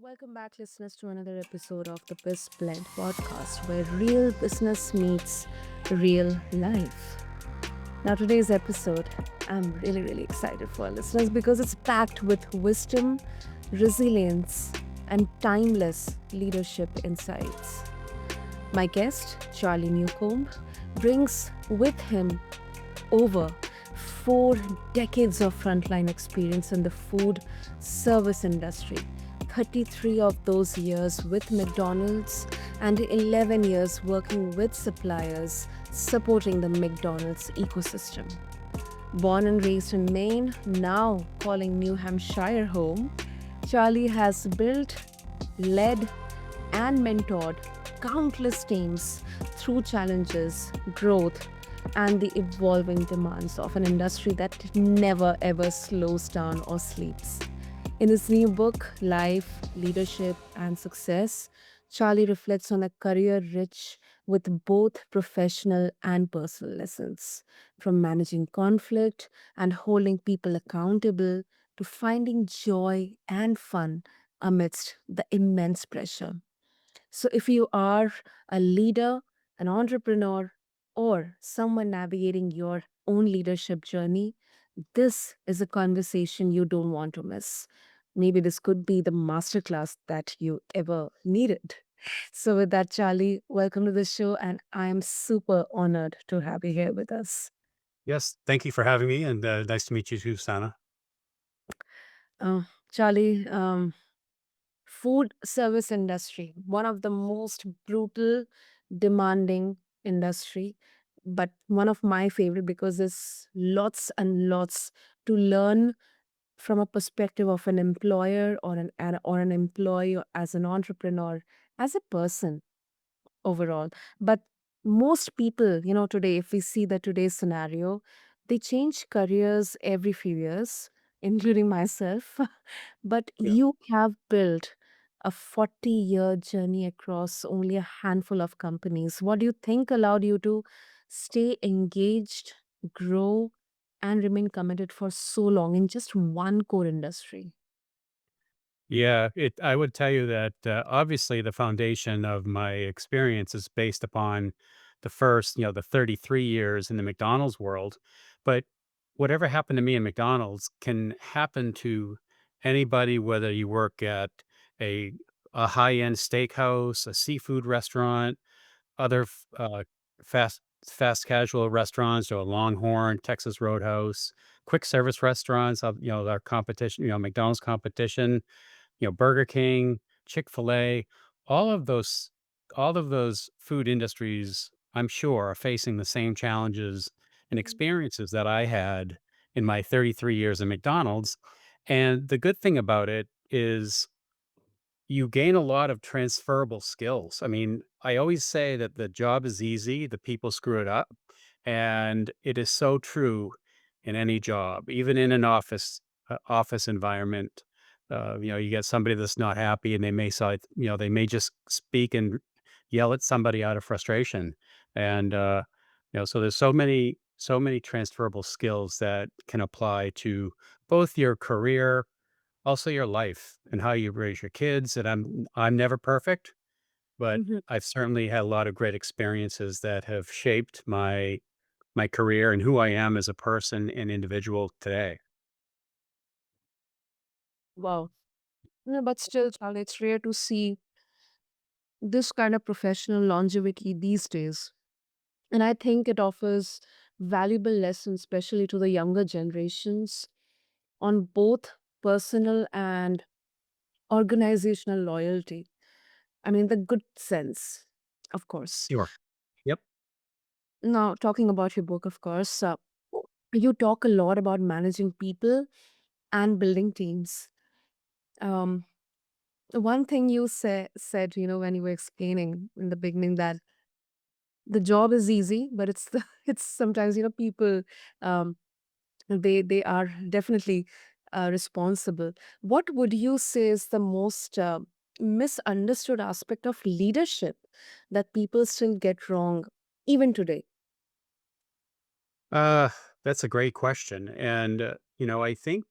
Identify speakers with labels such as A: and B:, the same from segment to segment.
A: Welcome back, listeners, to another episode of the BizBlend podcast where real business meets real life. Now, today's episode, I'm really excited for our listeners because it's packed with wisdom, resilience, and timeless leadership insights. My guest, Charlie Newcomb, brings with him over 4 decades of frontline experience in the food service industry. 33 of those years with McDonald's and 11 years working with suppliers supporting the McDonald's ecosystem. Born and raised in Maine, now calling New Hampshire home, Charlie has built, led, and mentored countless teams through challenges, growth, and the evolving demands of an industry that never ever slows down or sleeps. In his new book, Life, Leadership, and Success, Charlie reflects on a career rich with both professional and personal lessons, from managing conflict and holding people accountable to finding joy and fun amidst the immense pressure. So, if you are a leader, an entrepreneur, or someone navigating your own leadership journey, this is a conversation you don't want to miss. Maybe this could be the masterclass that you ever needed. So, with that, Charlie, welcome to the show, and I'm super honored to have you here with us.
B: Yes, thank you for having me, and nice to meet you too, Sana.
A: Uh, Charlie, food service industry, one of the most brutal, demanding industry, but one of my favorite because there's lots and lots to learn from a perspective of an employer or an employee or as an entrepreneur, as a person overall. But most people, today, if we see the today's scenario, they change careers every few years, including myself. But
B: Yeah.
A: you have built a 40-year journey across only a handful of companies. What do you think allowed you to stay engaged, grow, and remain committed for so long in just one core industry?
B: Yeah, I would tell you that, obviously, the foundation of my experience is based upon the 33 years in the McDonald's world, but whatever happened to me in McDonald's can happen to anybody, whether you work at a a high-end steakhouse, a seafood restaurant, other fast fast casual restaurants, or a Longhorn, Texas Roadhouse, quick service restaurants, our competition, McDonald's competition, Burger King, Chick-fil-A, all of those all of those food industries, I'm sure, are facing the same challenges and experiences that I had in my 33 years at McDonald's. And the good thing about it is you gain a lot of transferable skills. I mean, I always say that the job is easy, the people screw it up. And it is so true in any job, even in an office environment. You get somebody that's not happy and they may just speak and yell at somebody out of frustration. And, so there's so many transferable skills that can apply to both your career, also your life and how you raise your kids. And I'm never perfect, but
A: Mhm.
B: I've certainly had a lot of great experiences that have shaped my career and who I am as a person and individual today.
A: Wow. No, but still, Charlie, it's rare to see this kind of professional longevity these days. And I think it offers valuable lessons, especially to the younger generations, on both personal and organizational loyalty. I mean, the good sense, of course.
B: Sure. Yep.
A: Now, talking about your book, of course, you talk a lot about managing people and building teams. Um, One thing you said, when you were explaining in the beginning that the job is easy, but it's the it's sometimes people um, they are definitely responsible. What would you say is the most misunderstood aspect of leadership that people still get wrong even today?
B: Uh, that's a great question. And, I think,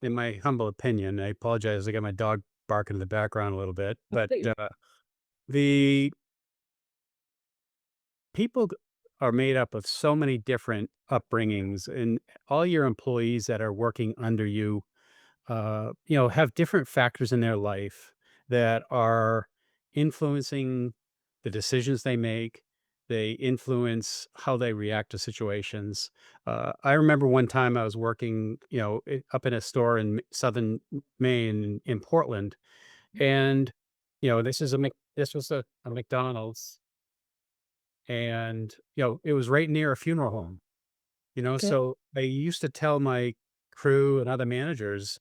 B: in my humble opinion, I apologize. I got my dog barking in the background a little bit, but
A: Right.
B: the people are made up of so many different upbringings, and all your employees that are working under you, have different factors in their life that are influencing the decisions they make. They influence how they react to situations. I remember one time I was working, up in a store in southern Maine in Portland, and this was a McDonald's, and it was right near a funeral home.
A: Okay.
B: So I used to tell my crew and other managers,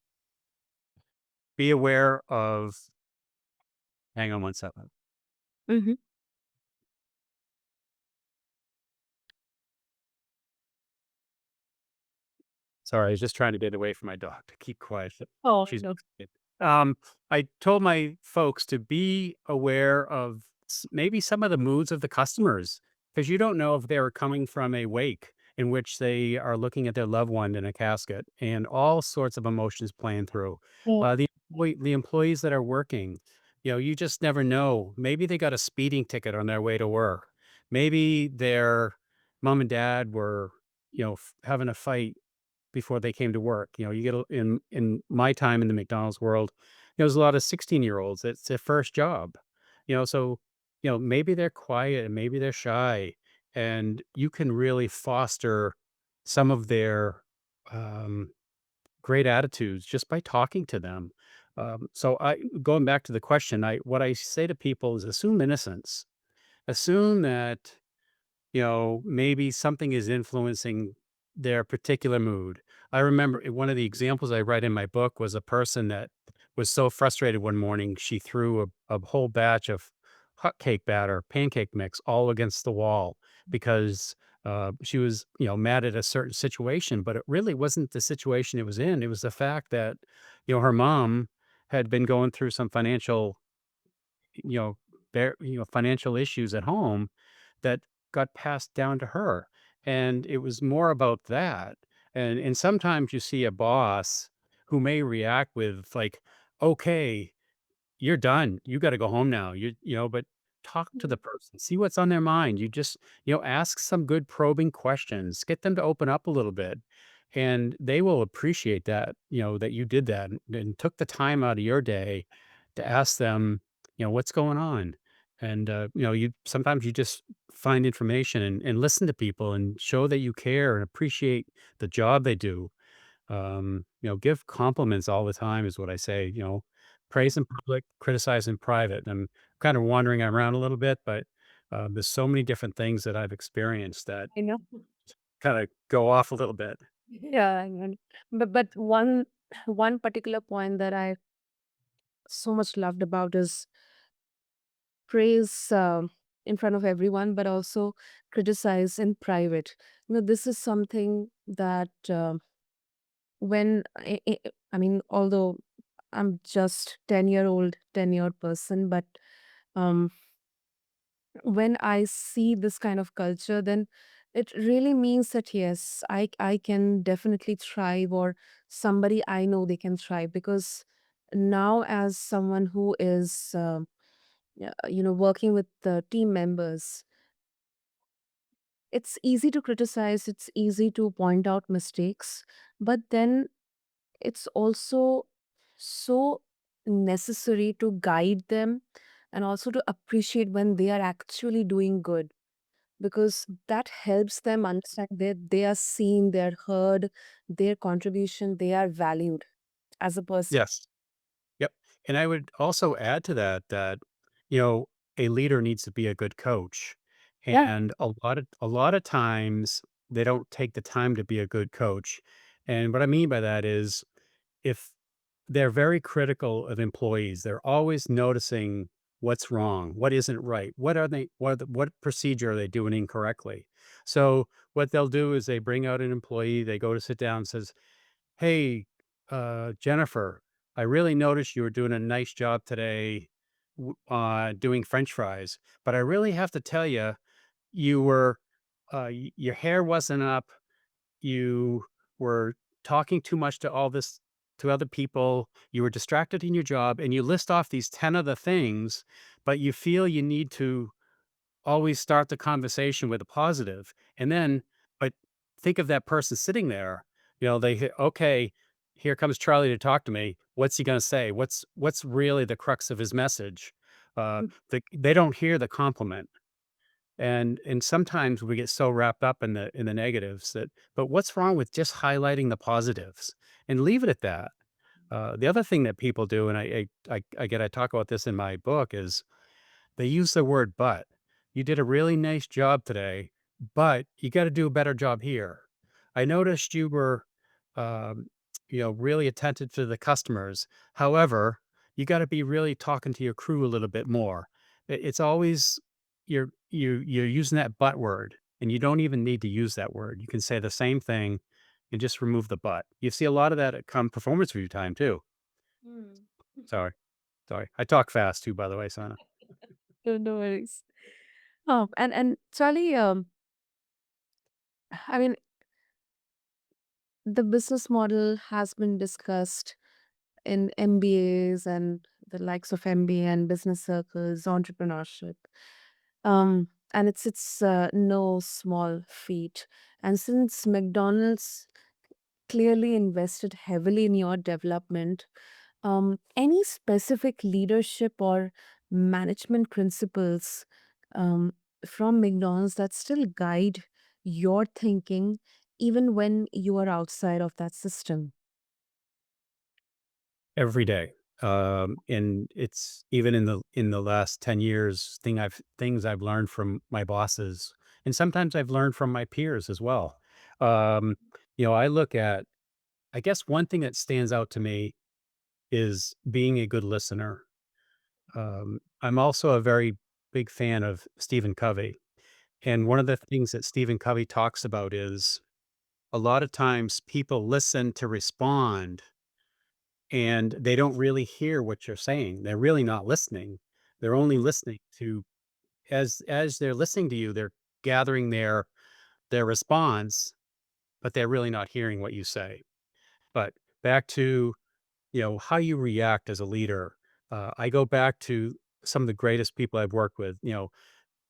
B: be aware of. Hang on one second.
A: Mm-hmm.
B: Sorry, I was just trying to get away from my dog to keep quiet.
A: Oh,
B: She's
A: no.
B: I told my folks to be aware of maybe some of the moods of the customers, because you don't know if they're coming from a wake in which they are looking at their loved one in a casket, and all sorts of emotions playing through.
A: Oh,
B: The employees that are working, you just never know. Maybe they got a speeding ticket on their way to work. Maybe their mom and dad were, having a fight before they came to work. You get in my time in the McDonald's world, there's a lot of 16-year-olds. It's their first job. So maybe they're quiet and maybe they're shy, and you can really foster some of their um, great attitudes just by talking to them. So I going back to the question, I what I say to people is assume innocence. Assume that maybe something is influencing their particular mood. I remember one of the examples I write in my book was a person that was so frustrated one morning, she threw a whole batch of hot cake batter, pancake mix all against the wall because she was, mad at a certain situation, but it really wasn't the situation it was in. It was the fact that, her mom had been going through some you know, financial issues at home that got passed down to her. And it was more about that. And sometimes you see a boss who may react with like, okay, you're done. You gotta go home now. But talk to the person, see what's on their mind. You just, ask some good probing questions, get them to open up a little bit. And they will appreciate that, that you did that and took the time out of your day to ask them, what's going on. And you sometimes you just find information and listen to people and show that you care and appreciate the job they do. Give compliments all the time is what I say, praise in public, criticize in private. I'm kind of wandering around a little bit, but there's so many different things that I've experienced that
A: I know.
B: kind of go off a little bit.
A: Yeah, I know. But one particular point that I so much loved about is praise in front of everyone, but also criticize in private. This is something that when I mean, although I'm just 10-year-old, tenured person, but um, when I see this kind of culture, then it really means that yes, I can definitely thrive, or somebody I know they can thrive, because now as someone who is yeah, working with the team members, it's easy to criticize, it's easy to point out mistakes, but then it's also so necessary to guide them and also to appreciate when they are actually doing good, because that helps them understand that they are seen, they're heard, their contribution, they are valued as a person.
B: Yes. Yep. And I would also add to that that, you know, a leader needs to be a good coach.
A: Yeah.
B: And a lot of times they don't take the time to be a good coach. And what I mean by that is if they're very critical of employees, they're always noticing what's wrong, what isn't right, what procedure are they doing incorrectly. So what they'll do is they bring out an employee, they go to sit down and says, "Hey, Jennifer, I really noticed you were doing a nice job today, doing French fries. But I really have to tell you, you were, your hair wasn't up. You were talking too much to all this. to other people, you were distracted in your job, and you list off these 10 other things, but you feel you need to always start the conversation with a positive. And then, but think of that person sitting there, okay, here comes Charlie to talk to me. What's he going to say? What's really the crux of his message? They don't hear the compliment. And sometimes we get so wrapped up in the negatives that, but what's wrong with just highlighting the positives and leave it at that? The other thing that people do, and I talk about this in my book, is they use the word "but." "You did a really nice job today, but you gotta do a better job here. I noticed you were, um, really attentive to the customers. However, you gotta be really talking to your crew a little bit more." It's always you're using that "but" word, and you don't even need to use that word. You can say the same thing and just remove the "but." You see a lot of that at come performance review time too.
A: Mm.
B: Sorry, sorry. I talk fast too, by the way, Sana.
A: No worries. And Charlie, I mean, the business model has been discussed in MBAs and the likes of MBA and business circles, entrepreneurship. And it's no small feat. And since McDonald's clearly invested heavily in your development, any specific leadership or management principles um, from McDonald's that still guide your thinking even when you are outside of that system?
B: Every day. And it's even in the last 10 years, things I've learned from my bosses, and sometimes I've learned from my peers as well. Um, I look at I guess one thing that stands out to me is being a good listener. I'm also a very big fan of Stephen Covey. And one of the things that Stephen Covey talks about is a lot of times people listen to respond and they don't really hear what you're saying. They're really not listening. They're only listening to as they're listening to you, they're gathering their response, but they're really not hearing what you say. But back to, how you react as a leader. I go back to some of the greatest people I've worked with.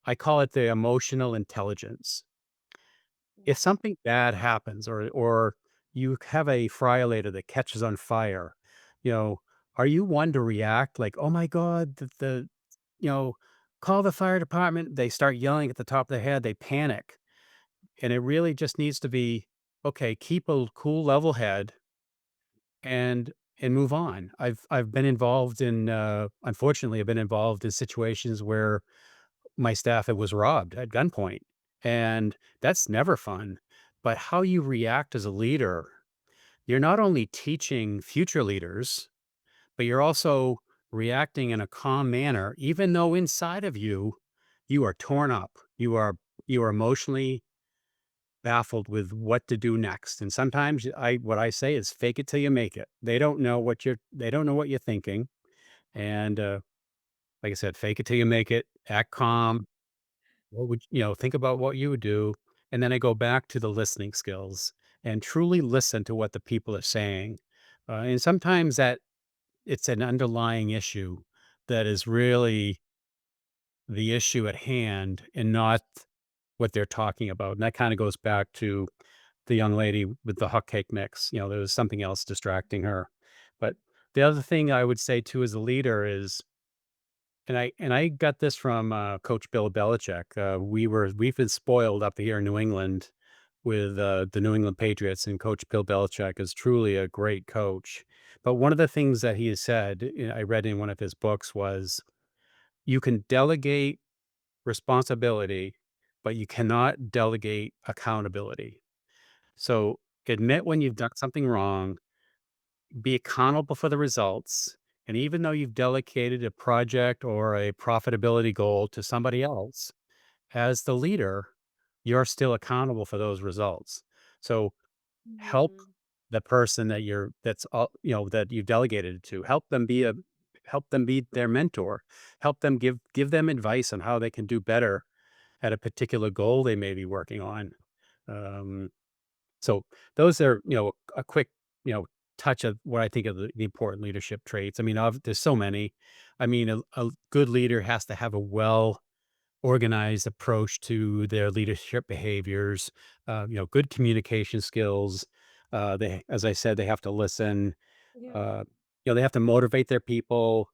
B: I call it the emotional intelligence. If something bad happens or you have a fryer later that catches on fire, you know, are you one to react like, "Oh my god, the you know, call the fire department." They start yelling at the top of their head, they panic. And it really just needs to be, okay, keep a cool level head and move on. I've been involved in unfortunately I've been involved in situations where my staff, it was robbed at gunpoint, and that's never fun. But how you react as a leader, you're not only teaching future leaders, but you're also reacting in a calm manner, even though inside of you, you are torn up. You are emotionally baffled with what to do next. And sometimes what I say is fake it till you make it. They don't know what you're thinking. And like I said, fake it till you make it, act calm. Think about what you would do, and then I go back to the listening skills and truly listen to what the people are saying. And sometimes that it's an underlying issue that is really the issue at hand and not what they're talking about. And that kind of goes back to the young lady with the hot cake mix. There was something else distracting her. But the other thing I would say too as a leader is, and I got this from, Coach Bill Belichick. We've been spoiled up here in New England with, the New England Patriots, and Coach Bill Belichick is truly a great coach. But one of the things that he has said, I read in one of his books was, "You can delegate responsibility, but you cannot delegate accountability." So, admit when you've done something wrong, be accountable for the results. And even though you've delegated a project or a profitability goal to somebody else, as the leader, you're still accountable for those results. So help
A: Mhm.
B: the person that you've delegated it to. Help them be their mentor. Help them give them advice on how they can do better at a particular goal they may be working on. Um, so those are, a quick, you know, touch of what I think of the important leadership traits. I mean, there's so many. I mean, a good leader has to have a well organized approach to their leadership behaviors, good communication skills. As I said, they have to listen.
A: Yeah.
B: Uh, they have to motivate their people.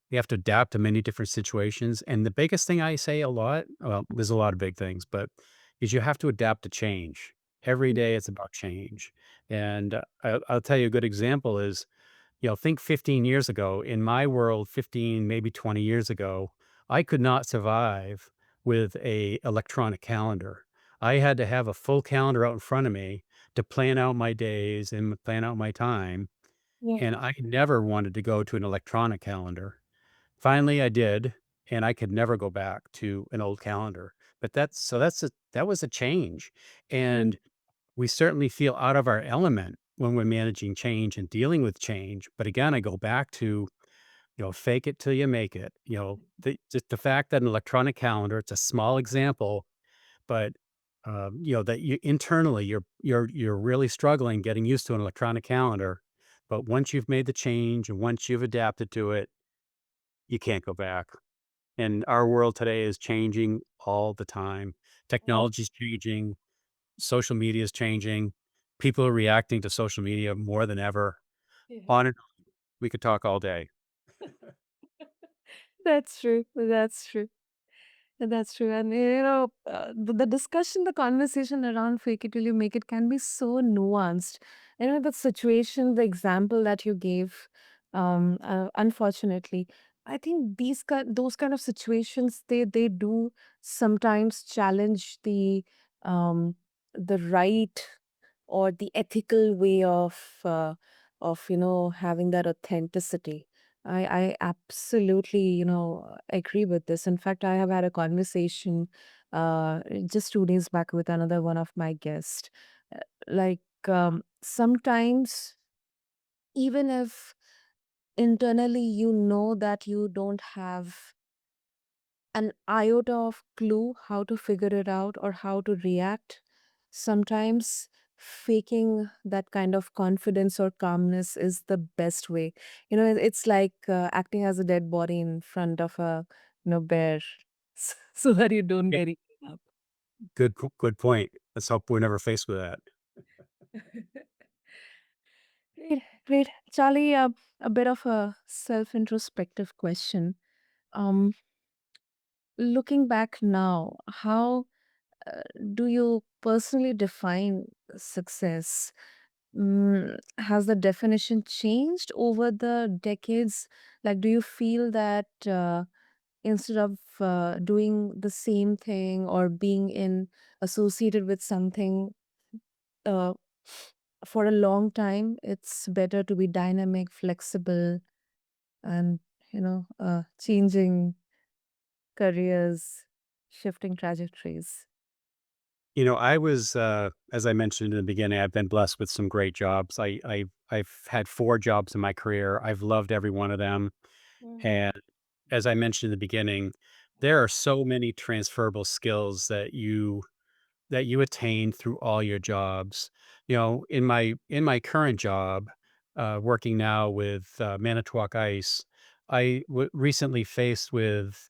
B: They have to adapt to many different situations. And the biggest thing I say a lot, well, there's a lot of big things, but is you have to adapt to change. Every day it's about change. And I'll tell you a good example is, think 15 years ago. In my world, 15, maybe 20 years ago, I could not survive with a electronic calendar. I had to have a full calendar out in front of me to plan out my days and plan out my time.
A: Yeah.
B: And I never wanted to go to an electronic calendar. Finally, I did, and I could never go back to an old calendar. But that was a change.
A: Mm.
B: And we certainly feel out of our element when we're managing change and dealing with change. But again, I go back to, fake it till you make it. Just the fact that an electronic calendar, it's a small example, but that you internally you're really struggling getting used to an electronic calendar. But once you've made the change and once you've adapted to it, you can't go back. And our world today is changing all the time.
A: Oh,
B: Technology's changing, social media is changing. People are reacting to social media more than ever.
A: yeah.
B: On and we could talk all day.
A: That's true. That's true. That's true. And the discussion, the conversation around fake it till you make it can be so nuanced. The situation, the example that you gave, unfortunately, I think those kind of situations, they do sometimes challenge um, the right or the ethical way of having that authenticity. I absolutely, agree with this. In fact, I have had a conversation just 2 days back with another one of my guests. Uh, Like, sometimes, even if internally you know that you don't have an iota of clue how to figure it out or how to react, sometimes faking that kind of confidence or calmness is the best way. It's like acting as a dead body in front of a bear so that you don't
B: Yeah,
A: get eaten up.
B: good point. Let's hope we're never faced with that.
A: Great, great. Charlie, a bit of a self introspective question. Um, Looking back now, how do you personally define success? Has the definition changed over the decades? Like, do you feel that instead of doing the same thing or being associated with something uh, for a long time, it's better to be dynamic, flexible, and changing careers, shifting trajectories?
B: I was, as I mentioned in the beginning, I've been blessed with some great jobs. I've had 4 jobs in my career. I've loved every one of them. And as I mentioned in the beginning, there are so many transferable skills that you attain through all your jobs. In my current job, working now with Manitowoc Ice, recently faced with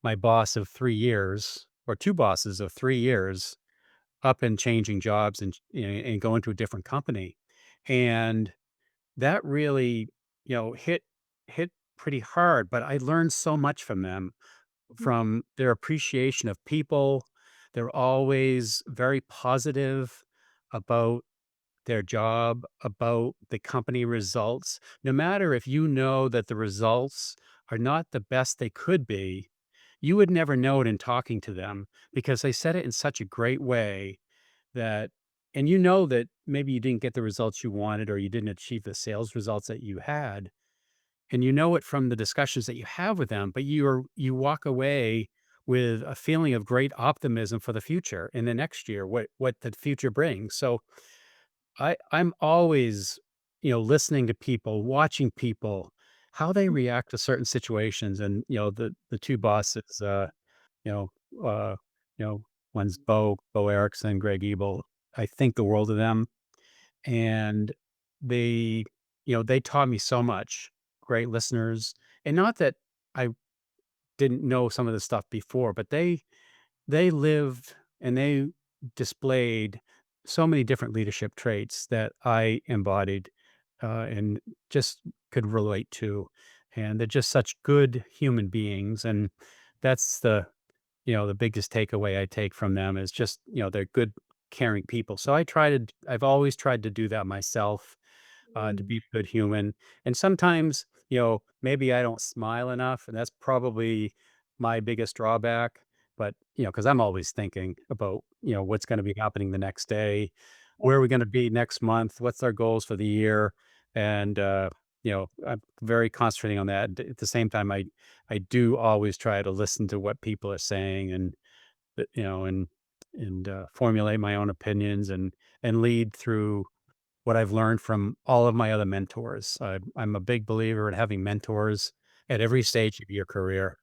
B: my boss of 3 years, or two bosses of 3 years, up and changing jobs and going to a different company, and that really hit pretty hard. But I learned so much from them, from their appreciation of people. They're always very positive about their job, about the company results. No matter if you know that the results are not the best they could be, you would never know it in talking to them, because they said it in such a great way that, and that maybe you didn't get the results you wanted, or you didn't achieve the sales results that you had, and you know it from the discussions that you have with them, but you walk away with a feeling of great optimism for the future in the next year, what the future brings. So I'm always, listening to people, watching people, how they react to certain situations. And the two bosses, you know uh you know one's Bo Erickson, Greg Ebel. I think the world of them. And they, they taught me so much. Great listeners, and not that I didn't know some of this stuff before, but they lived and they displayed so many different leadership traits that I embodied, and just could relate to. And they're just such good human beings. And that's the biggest takeaway I take from them is just, they're good, caring people. So I've always tried to do that myself, to
A: Mm.
B: be a good human. And sometimes, maybe I don't smile enough, and that's probably my biggest drawback. But, because I'm always thinking about, what's going to be happening the next day, where are we going to be next month, what's our goals for the year. And, I'm very concentrating on that. At the same time, I do always try to listen to what people are saying and, formulate my own opinions and lead through what I've learned from all of my other mentors. I'm a big believer in having mentors at every stage of your career.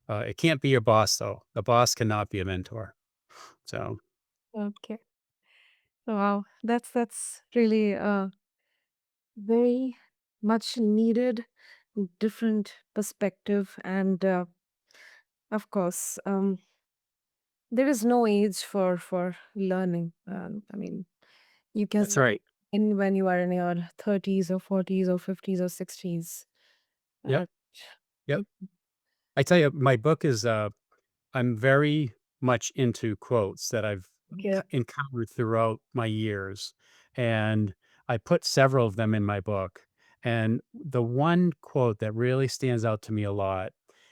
B: It can't be your boss, though. The boss cannot be a mentor. So
A: Okay. Wow, that's really very much needed different perspective, and of course, there is no age for learning. I mean, you can
B: that's right.
A: in when you are in your 30s or 40s or 50s or 60s.
B: Yep.
A: Uh,
B: Yep. I tell you, my book is I'm very much into quotes that I've
A: okay.
B: encountered throughout my years, and I put several of them in my book. And the one quote that really stands out to me a lot,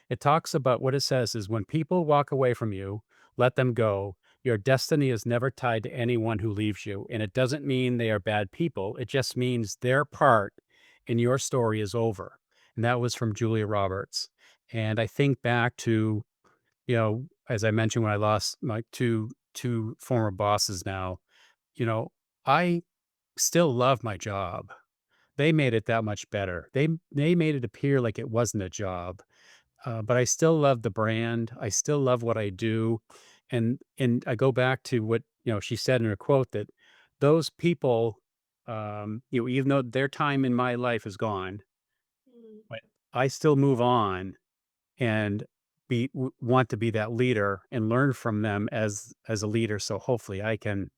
B: it talks about what it says is when people walk away from you, let them go. Your destiny is never tied to anyone who leaves you. And it doesn't mean they are bad people. It just means their part in your story is over. And that was from Julia Roberts. And I think back to, as I mentioned, when I lost my two former bosses now, you know, I still love my job. They made it that much better. They made it appear like it wasn't a job, but I still love the brand. I still love what I do, and I go back to what she said in her quote that those people, even though their time in my life is gone,
A: Mm.
B: but I still move on and want to be that leader and learn from them as a leader. So hopefully I can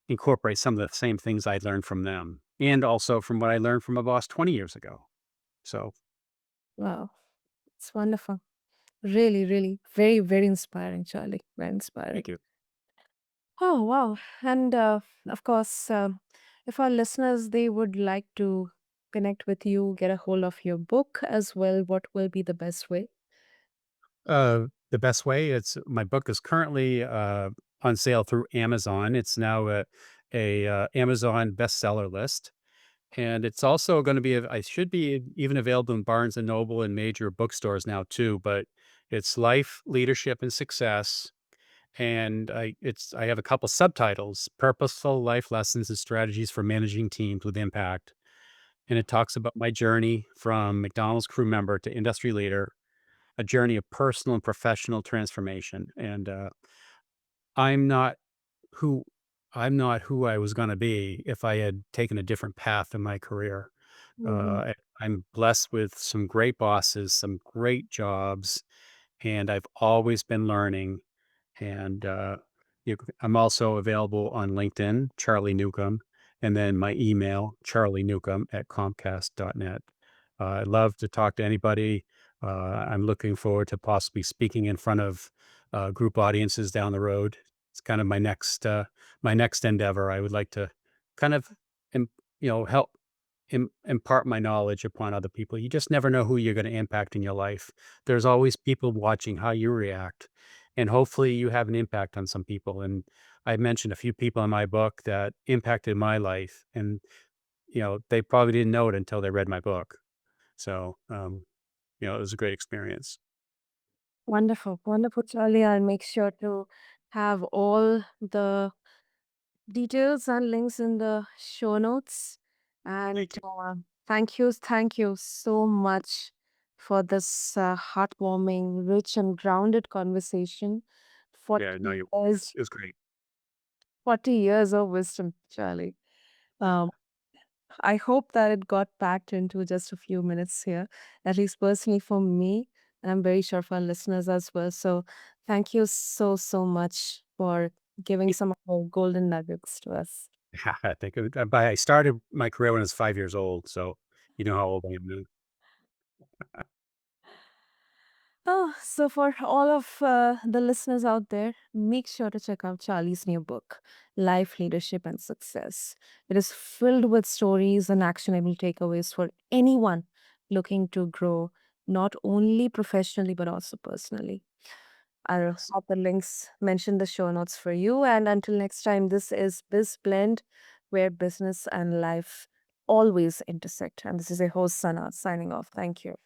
B: incorporate some of the same things I learned from them, and also from what I learned from a boss 20 years ago. So
A: Wow, it's wonderful. Really, really, very, very inspiring, Charlie. Very inspiring.
B: thank you.
A: Oh, wow. And of course, if our listeners they would like to connect with you, get a hold of your book as well, what will be the best way?
B: The best way, it's my book is currently on sale through Amazon. It's now a Amazon bestseller list. And it's also going to be, I should be even available in Barnes and Noble and major bookstores now too. But it's Life, Leadership, and Success. And I have a couple subtitles: Purposeful Life Lessons and Strategies for Managing Teams with Impact. And it talks about my journey from McDonald's crew member to industry leader, a journey of personal and professional transformation. And I'm not who I'm not who I was going to be if I had taken a different path in my career.
A: Mhm.
B: I'm blessed with some great bosses, some great jobs, and I've always been learning. And I'm also available on LinkedIn, Charlie Newcomb, and then my email, charlienewcomb@comcast.net. I love to talk to anybody. I'm looking forward to possibly speaking in front of group audiences down the road. It's kind of my next endeavor. I would like to kind of im- help impart my knowledge upon other people. You just never know who you're going to impact in your life. There's always people watching how you react, and hopefully you have an impact on some people. And I mentioned a few people in my book that impacted my life, and they probably didn't know it until they read my book. So it was a great experience.
A: Wonderful, wonderful, Charlie. I'll make sure to have all the details and links in the show notes. And
B: Thank you.
A: thank you so much for this heartwarming, rich, and grounded conversation.
B: Yeah, no,
A: 40 years,
B: it was great.
A: 40 years of wisdom, Charlie. Um, I hope that it got packed into just a few minutes here, at least personally for me. And I'm very sure for our listeners as well. So thank you so, so much for giving some of our golden nuggets to us.
B: I think I started my career when I was 5 years old, so you know how old I am now.
A: Oh, so for all of the listeners out there, make sure to check out Charlie's new book, Life, Leadership, and Success. It is filled with stories and actionable takeaways for anyone looking to grow, not only professionally, but also personally. I'll have the links, mention the show notes for you. And until next time, this is BizBlend, where business and life always intersect. And this is a host, Sana, signing off. Thank you.